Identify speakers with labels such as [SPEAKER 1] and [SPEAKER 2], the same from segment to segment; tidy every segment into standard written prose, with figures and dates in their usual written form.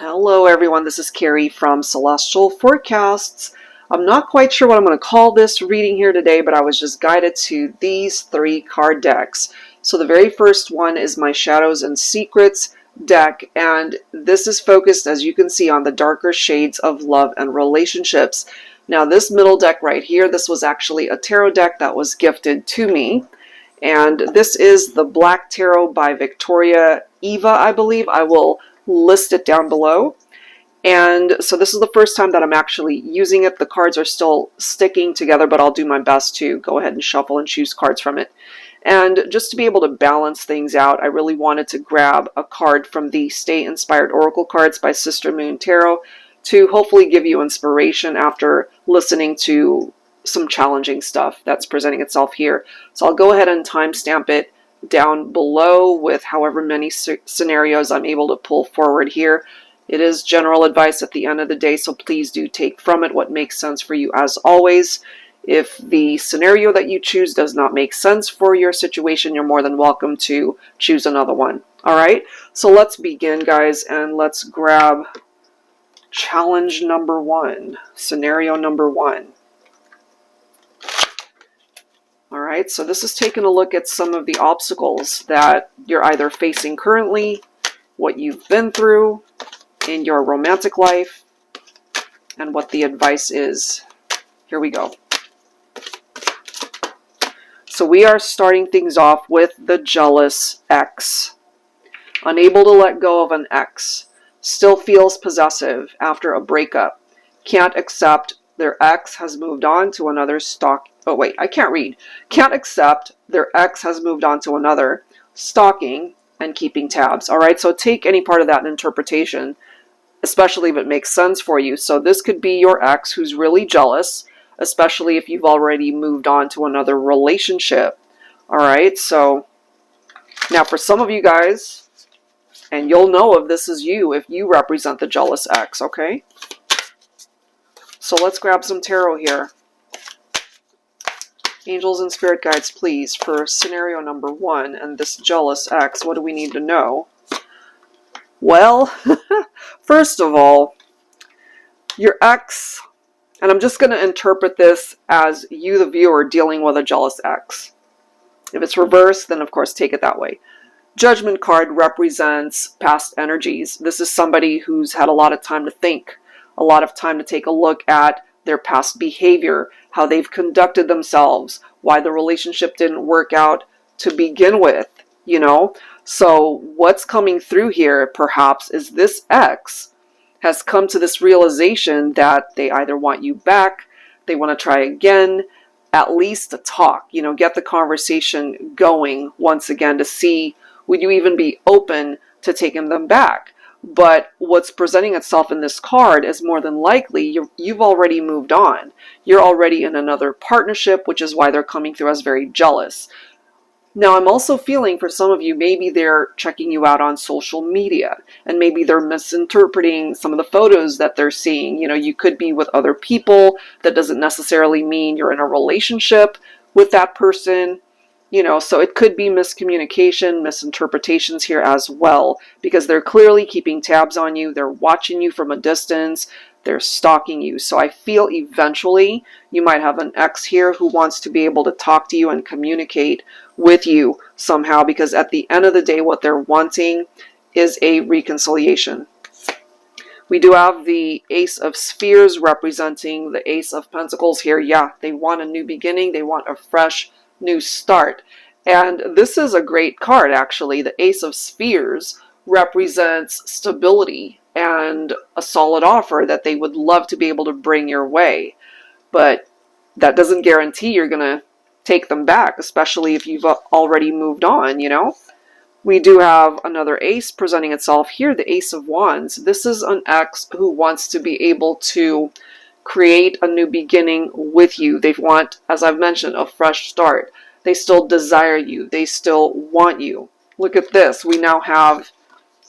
[SPEAKER 1] Hello everyone, this is Carrie from Celestial Forecasts. I'm not quite sure what I'm going to call this reading here today, but I was just guided to these three card decks. So the very first one is my Shadows and Secrets deck, and this is focused, as you can see, on the darker shades of love and relationships. Now this middle deck right here, this was actually a tarot deck that was gifted to me, and this is the Black Tarot by Victoria Eva, I believe. I will list it down below. And so this is the first time that I'm actually using it. The cards are still sticking together, but I'll do my best to go ahead and shuffle and choose cards from it. And just to be able to balance things out, I really wanted to grab a card from the Stay Inspired Oracle cards by Sister Moon Tarot to hopefully give you inspiration after listening to some challenging stuff that's presenting itself here. So I'll go ahead and timestamp it down below with however many scenarios I'm able to pull forward here. It is general advice at the end of the day, so please do take from it what makes sense for you as always. If the scenario that you choose does not make sense for your situation, you're more than welcome to choose another one. Alright, so let's begin, guys, and let's grab challenge number one, scenario number one. Alright, so this is taking a look at some of the obstacles that you're either facing currently, what you've been through in your romantic life, and what the advice is. Here we go. So we are starting things off with the jealous ex. Unable to let go of an ex. Still feels possessive after a breakup. Can't accept their ex has moved on to another Can't accept their ex has moved on to another, stalking and keeping tabs. Alright, so take any part of that in interpretation, especially if it makes sense for you. So this could be your ex who's really jealous, especially if you've already moved on to another relationship. Alright, so now for some of you guys, and you'll know if this is you, if you represent the jealous ex, okay? So let's grab some tarot here. Angels and spirit guides, please, for scenario number one and this jealous ex, what do we need to know? Well, first of all, your ex, and I'm just going to interpret this as you, the viewer, dealing with a jealous ex. If it's reversed, then of course take it that way. Judgment card represents past energies. This is somebody who's had a lot of time to think, a lot of time to take a look at their past behavior, how they've conducted themselves, why the relationship didn't work out to begin with, you know? So what's coming through here, perhaps, is this ex has come to this realization that they either want you back, they want to try again, at least to talk, you know, get the conversation going once again to see, would you even be open to taking them back? But what's presenting itself in this card is more than likely you've already moved on. You're already in another partnership, which is why they're coming through as very jealous. Now, I'm also feeling for some of you, maybe they're checking you out on social media, and maybe they're misinterpreting some of the photos that they're seeing. You know, you could be with other people. That doesn't necessarily mean you're in a relationship with that person. You know, so it could be miscommunication, misinterpretations here as well, because they're clearly keeping tabs on you. They're watching you from a distance. They're stalking you. So I feel eventually you might have an ex here who wants to be able to talk to you and communicate with you somehow, because at the end of the day, what they're wanting is a reconciliation. We do have the Ace of Spheres representing the Ace of Pentacles here. Yeah, they want a new beginning. They want a fresh new start. And this is a great card, actually. The Ace of Spheres represents stability and a solid offer that they would love to be able to bring your way. But that doesn't guarantee you're going to take them back, especially if you've already moved on, you know? We do have another ace presenting itself here, the Ace of Wands. This is an ex who wants to be able to create a new beginning with you. They want, as I've mentioned, a fresh start. They still desire you. They still want you. Look at this. We now have,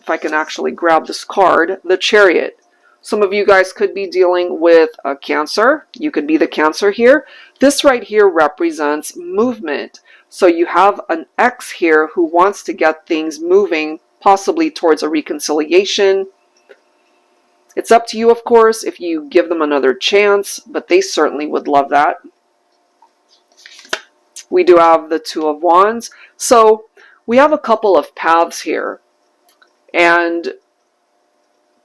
[SPEAKER 1] if I can actually grab this card, the Chariot. Some of you guys could be dealing with a Cancer. You could be the Cancer here. This right here represents movement. So you have an ex here who wants to get things moving, possibly towards a reconciliation. It's up to you, of course, if you give them another chance, but they certainly would love that. We do have the Two of Wands. So we have a couple of paths here. And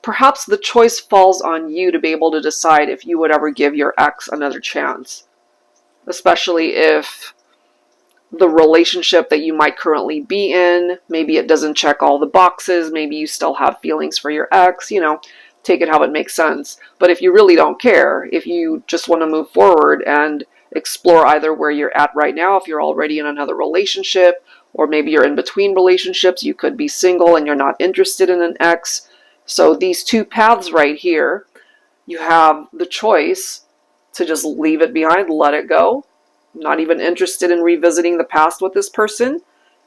[SPEAKER 1] perhaps the choice falls on you to be able to decide if you would ever give your ex another chance. Especially if the relationship that you might currently be in, maybe it doesn't check all the boxes, maybe you still have feelings for your ex, you know, take it how it makes sense. But if you really don't care, if you just want to move forward and explore either where you're at right now, if you're already in another relationship, or maybe you're in between relationships, you could be single and you're not interested in an ex. So these two paths right here, you have the choice to just leave it behind, let it go, not even interested in revisiting the past with this person.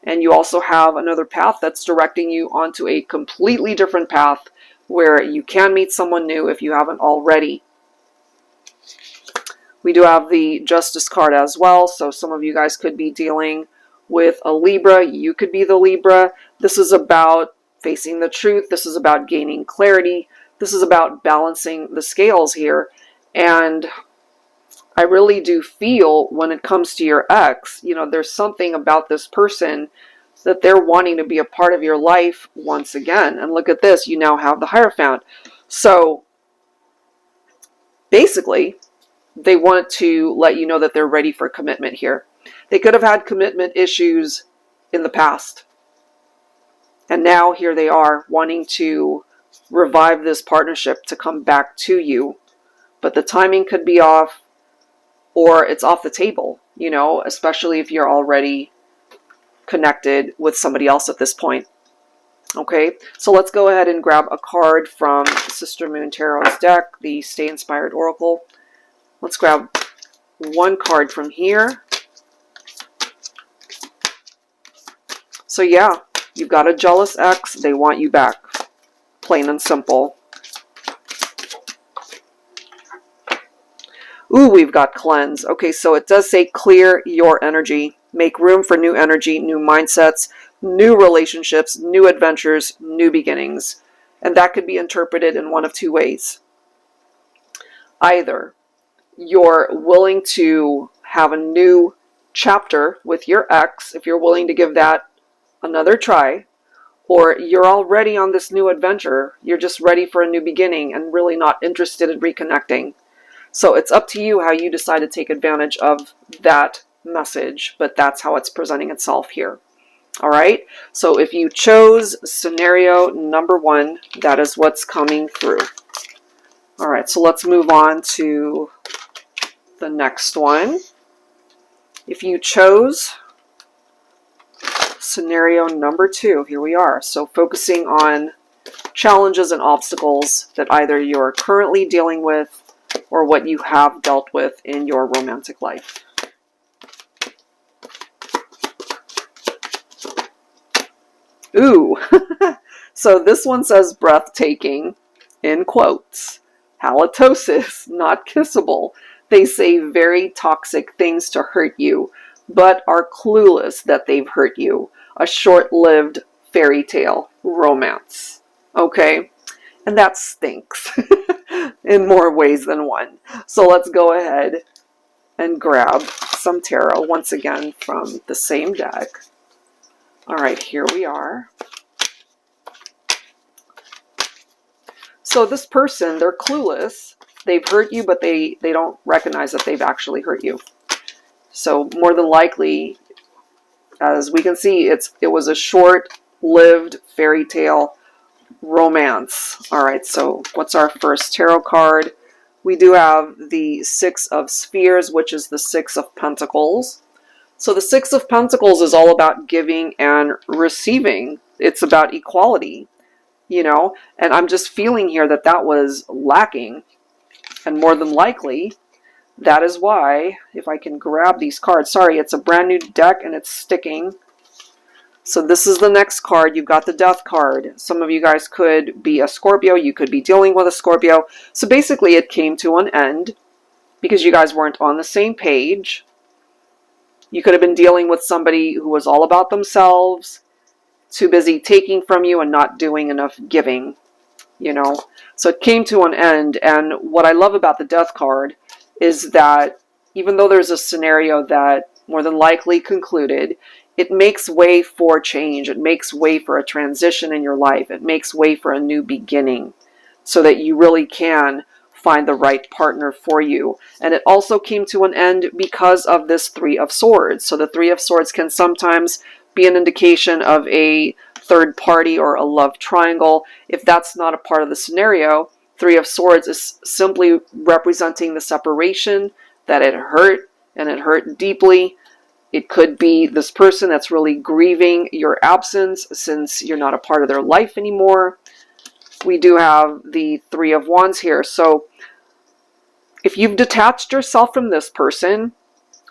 [SPEAKER 1] And you also have another path that's directing you onto a completely different path where you can meet someone new if you haven't already. We do have the Justice card as well, so some of you guys could be dealing with a Libra. You could be the Libra. This is about facing the truth. This is about gaining clarity. This is about balancing the scales here. And I really do feel when it comes to your ex, you know, there's something about this person that they're wanting to be a part of your life once again. And look at this, you now have the Hierophant. So basically, they want to let you know that they're ready for commitment here. They could have had commitment issues in the past. And now here they are wanting to revive this partnership to come back to you. But the timing could be off, or it's off the table, you know, especially if you're already connected with somebody else at this point. Okay, so let's go ahead and grab a card from Sister Moon Tarot's deck, the Stay Inspired Oracle. Let's grab one card from here. So yeah, you've got a jealous ex. They want you back. Plain and simple. Ooh, we've got cleanse. Okay, so it does say clear your energy. Make room for new energy, new mindsets, new relationships, new adventures, new beginnings. And that could be interpreted in one of two ways. Either you're willing to have a new chapter with your ex, if you're willing to give that another try, or you're already on this new adventure, you're just ready for a new beginning and really not interested in reconnecting. So it's up to you how you decide to take advantage of that message, but that's how it's presenting itself here. All right, so if you chose scenario number 1, that is what's coming through. All right, so let's move on to the next one. If you chose scenario number 2, here we are. So focusing on challenges and obstacles that either you're currently dealing with or what you have dealt with in your romantic life. Ooh, so this one says breathtaking, in quotes. Halitosis, not kissable. They say very toxic things to hurt you, but are clueless that they've hurt you. A short-lived fairy tale romance. Okay? And that stinks in more ways than one. So let's go ahead and grab some tarot once again from the same deck. All right, here we are. So this person, they're clueless. They've hurt you, but they don't recognize that they've actually hurt you. So more than likely, as we can see, it was a short-lived fairy tale romance. All right, so what's our first tarot card? We do have the Six of Spheres, which is the Six of Pentacles. So the Six of Pentacles is all about giving and receiving. It's about equality, you know, and I'm just feeling here that that was lacking. And more than likely, that is why, if I can grab these cards, sorry, it's a brand new deck and it's sticking. So this is the next card. You've got the Death card. Some of you guys could be a Scorpio. You could be dealing with a Scorpio. So basically it came to an end because you guys weren't on the same page. You could have been dealing with somebody who was all about themselves, too busy taking from you and not doing enough giving. you know. So it came to an end, and what I love about the Death card is that even though there's a scenario that more than likely concluded, it makes way for change. It makes way for a transition in your life. It makes way for a new beginning so that you really can find the right partner for you. And it also came to an end because of this Three of Swords. So the Three of Swords can sometimes be an indication of a third party or a love triangle. If that's not a part of the scenario, Three of Swords is simply representing the separation, that it hurt, and it hurt deeply. It could be this person that's really grieving your absence since you're not a part of their life anymore. We do have the Three of Wands here. So if you've detached yourself from this person,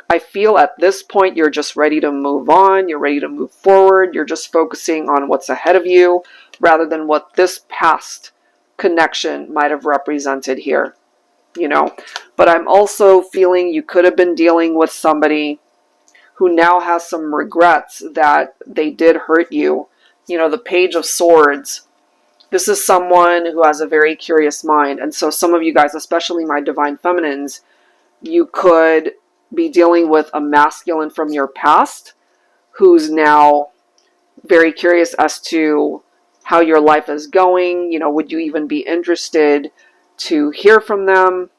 [SPEAKER 1] I feel at this point you're just ready to move on. You're ready to move forward. You're just focusing on what's ahead of you rather than what this past connection might have represented here, you know. But I'm also feeling you could have been dealing with somebody who now has some regrets that they did hurt you. You know, the Page of Swords. This is someone who has a very curious mind. And so some of you guys, especially my Divine Feminines, you could be dealing with a masculine from your past who's now very curious as to how your life is going. You know, would you even be interested to hear from them?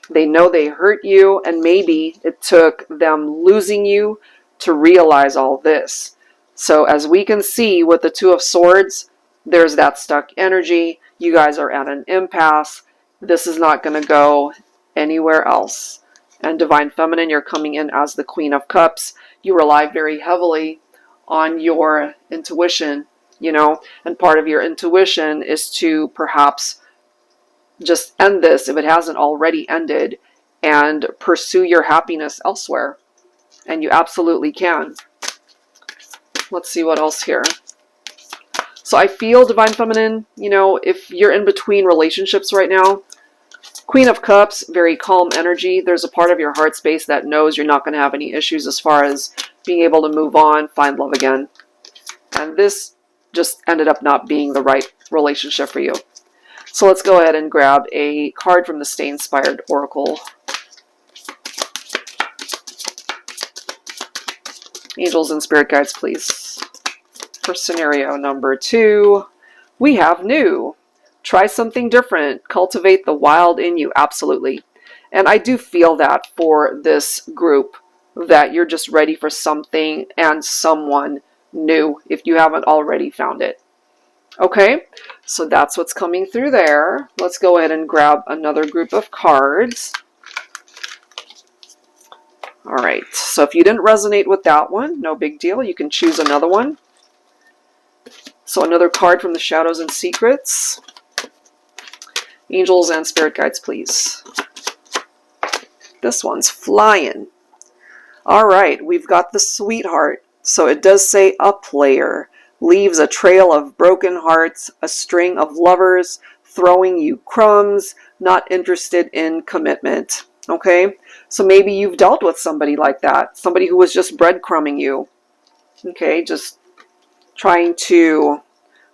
[SPEAKER 1] They know they hurt you, and maybe it took them losing you to realize all this. So as we can see with the Two of Swords, there's that stuck energy. You guys are at an impasse. This is not going to go anywhere else. And Divine Feminine, you're coming in as the Queen of Cups. You rely very heavily on your intuition, you know, and part of your intuition is to perhaps just end this if it hasn't already ended and pursue your happiness elsewhere. And you absolutely can. Let's see what else here. So I feel, Divine Feminine, you know, if you're in between relationships right now, Queen of Cups, very calm energy. There's a part of your heart space that knows you're not going to have any issues as far as being able to move on, find love again. And this just ended up not being the right relationship for you. So let's go ahead and grab a card from the Stay Inspired Oracle. Angels and Spirit Guides, please. For scenario number 2, we have new. Try something different. Cultivate the wild in you. Absolutely. And I do feel that for this group, that you're just ready for something and someone new if you haven't already found it. Okay, so that's what's coming through there. Let's go ahead and grab another group of cards. All right, so if you didn't resonate with that one, no big deal. You can choose another one. So another card from the Shadows and Secrets. Angels and Spirit Guides, please. This one's flying. All right, we've got the Sweetheart. So it does say a player. Leaves a trail of broken hearts, a string of lovers, throwing you crumbs, not interested in commitment. Okay, so maybe you've dealt with somebody like that, somebody who was just breadcrumbing you. Okay, just trying to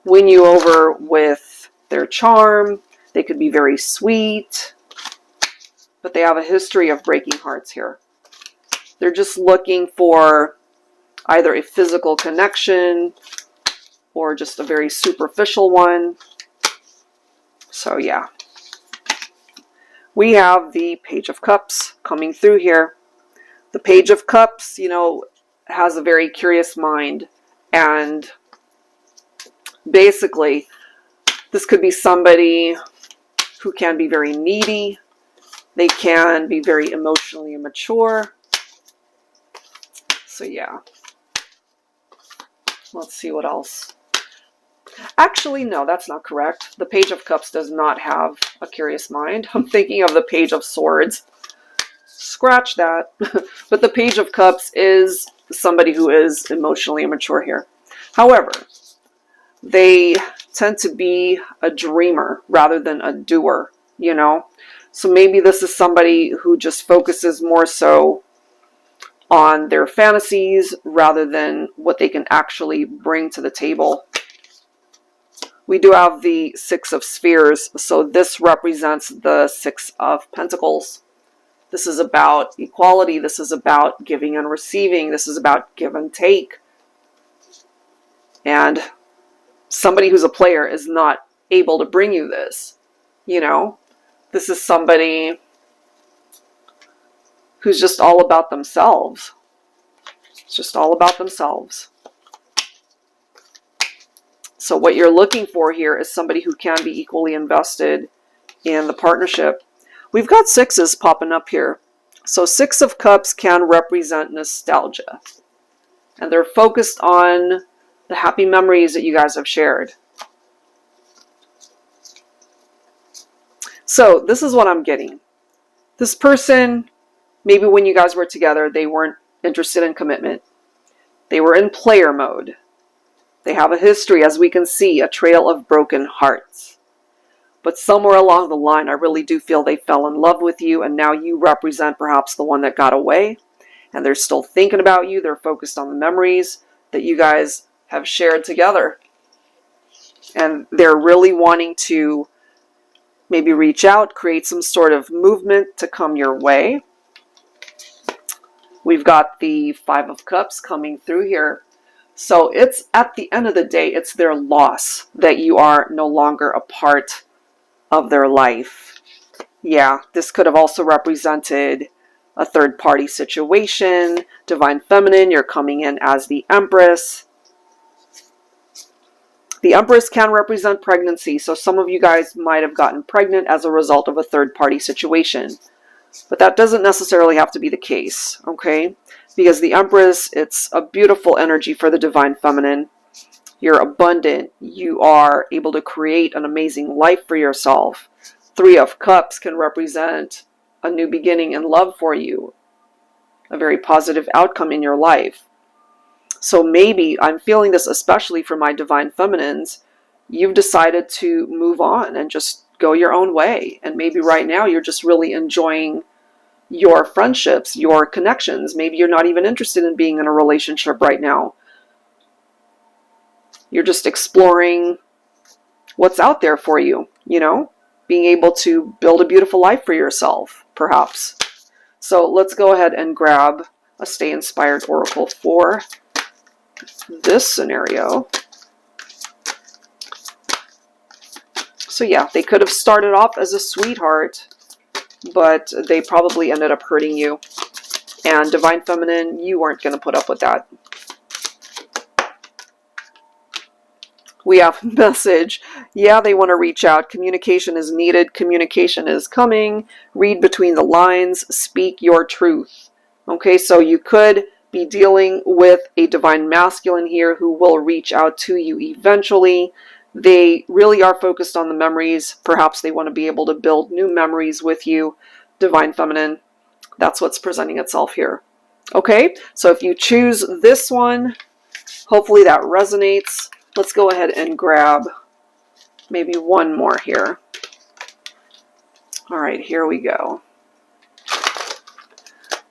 [SPEAKER 1] win you over with their charm. They could be very sweet, but they have a history of breaking hearts here. They're just looking for either a physical connection or just a very superficial one. So yeah. We have the Page of Cups coming through here. The Page of Cups, you know, has a very curious mind. And basically, this could be somebody who can be very needy. They can be very emotionally immature. So yeah. Let's see what else. Actually, no, that's not correct. The Page of Cups does not have a curious mind. I'm thinking of the Page of Swords. Scratch that. But the Page of Cups is somebody who is emotionally immature here. However, they tend to be a dreamer rather than a doer, you know? So maybe this is somebody who just focuses more so on their fantasies rather than what they can actually bring to the table. We do have the Six of Spheres, so this represents the Six of Pentacles. This is about equality. This is about giving and receiving. This is about give and take. And somebody who's a player is not able to bring you this. You know, this is somebody who's just all about themselves. It's just all about themselves. So what you're looking for here is somebody who can be equally invested in the partnership. We've got sixes popping up here. So Six of Cups can represent nostalgia. And they're focused on the happy memories that you guys have shared. So this is what I'm getting. This person, maybe when you guys were together, they weren't interested in commitment. They were in player mode. They have a history, as we can see, a trail of broken hearts. But somewhere along the line, I really do feel they fell in love with you, and now you represent perhaps the one that got away, and they're still thinking about you. They're focused on the memories that you guys have shared together. And they're really wanting to maybe reach out, create some sort of movement to come your way. We've got the Five of Cups coming through here. So it's, at the end of the day, it's their loss that you are no longer a part of their life. Yeah, this could have also represented a third-party situation. Divine Feminine, you're coming in as the Empress. The Empress can represent pregnancy, so some of you guys might have gotten pregnant as a result of a third-party situation. But that doesn't necessarily have to be the case, okay? Because the Empress, it's a beautiful energy for the Divine Feminine. You're abundant. You are able to create an amazing life for yourself. Three of Cups can represent a new beginning in love for you. A very positive outcome in your life. So maybe, I'm feeling this especially for my Divine Feminines, you've decided to move on and just go your own way. And maybe right now you're just really enjoying your friendships, your connections. Maybe you're not even interested in being in a relationship right now. You're just exploring what's out there for you, you know, being able to build a beautiful life for yourself, perhaps. So let's go ahead and grab a Stay Inspired Oracle for this scenario. So yeah, they could have started off as a sweetheart, but they probably ended up hurting you. And Divine Feminine, you weren't going to put up with that. We have a message. Yeah, they want to reach out. Communication is needed. Communication is coming. Read between the lines. Speak your truth. Okay, so you could be dealing with a Divine Masculine here who will reach out to you eventually. They really are focused on the memories. Perhaps they want to be able to build new memories with you. Divine Feminine, that's what's presenting itself here. Okay, so if you choose this one, hopefully that resonates. Let's go ahead and grab maybe one more here. All right, here we go.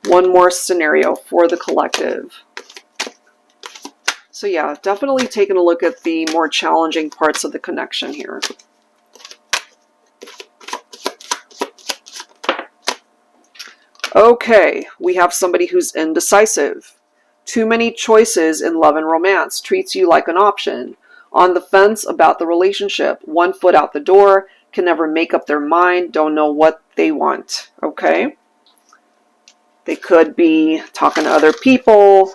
[SPEAKER 1] One more scenario for the collective. So yeah, definitely taking a look at the more challenging parts of the connection here. Okay, we have somebody who's indecisive. Too many choices in love and romance. Treats you like an option. On the fence about the relationship. 1 foot out the door. Can never make up their mind. Don't know what they want. Okay? They could be talking to other people.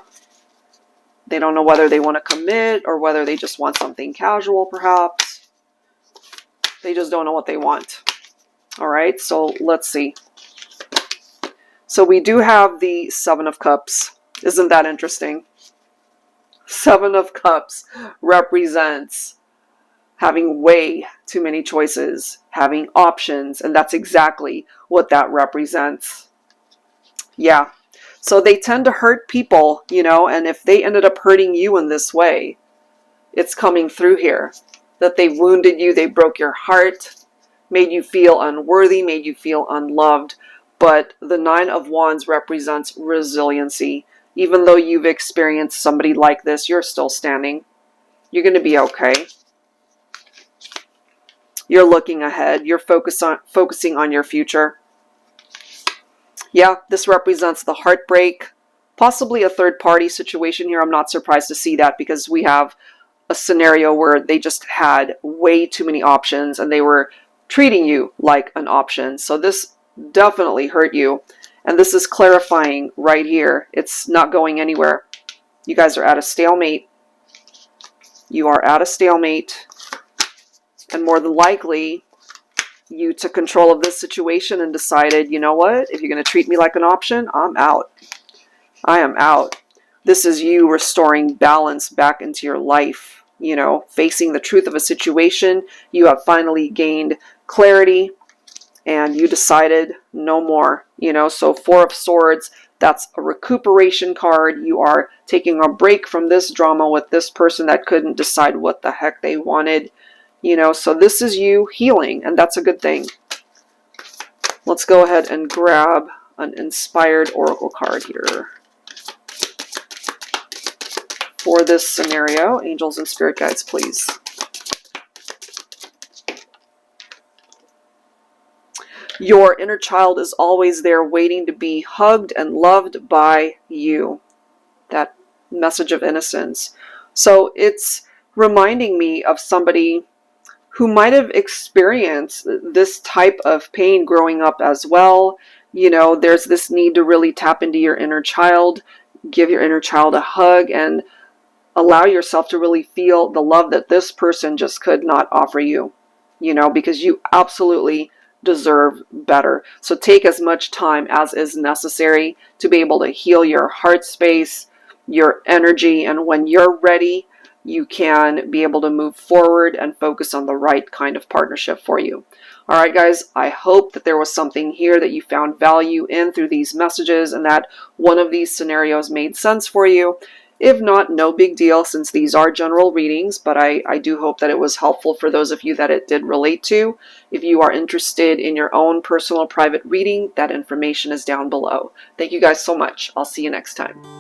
[SPEAKER 1] They don't know whether they want to commit or whether they just want something casual, perhaps. They just don't know what they want. All right, so let's see. So we do have the Seven of Cups. Isn't that interesting? Seven of Cups represents having way too many choices, having options, and that's exactly what that represents. Yeah. So they tend to hurt people, you know, and if they ended up hurting you in this way, it's coming through here. That they wounded you, they broke your heart, made you feel unworthy, made you feel unloved. But the Nine of Wands represents resiliency. Even though you've experienced somebody like this, you're still standing. You're going to be okay. You're looking ahead. You're focusing on your future. Yeah, this represents the heartbreak, possibly a third-party situation here. I'm not surprised to see that because we have a scenario where they just had way too many options and they were treating you like an option. So this definitely hurt you. And this is clarifying right here. It's not going anywhere. You guys are at a stalemate. You are at a stalemate. And more than likely, you took control of this situation and decided, you know what? If you're going to treat me like an option, I'm out. I am out. This is you restoring balance back into your life. You know, facing the truth of a situation. You have finally gained clarity and you decided no more. You know, so Four of Swords, that's a recuperation card. You are taking a break from this drama with this person that couldn't decide what the heck they wanted. You know, so this is you healing, and that's a good thing. Let's go ahead and grab an inspired oracle card here. For this scenario, angels and spirit guides, please. Your inner child is always there waiting to be hugged and loved by you. That message of innocence. So it's reminding me of somebody who might have experienced this type of pain growing up as well. You know, there's this need to really tap into your inner child, give your inner child a hug, and allow yourself to really feel the love that this person just could not offer you, you know, because you absolutely deserve better. So take as much time as is necessary to be able to heal your heart space, your energy, and when you're ready, you can be able to move forward and focus on the right kind of partnership for you. All right, guys, I hope that there was something here that you found value in through these messages and that one of these scenarios made sense for you. If not, no big deal, since these are general readings, but I do hope that it was helpful for those of you that it did relate to. If you are interested in your own personal private reading, that information is down below. Thank you guys so much. I'll see you next time.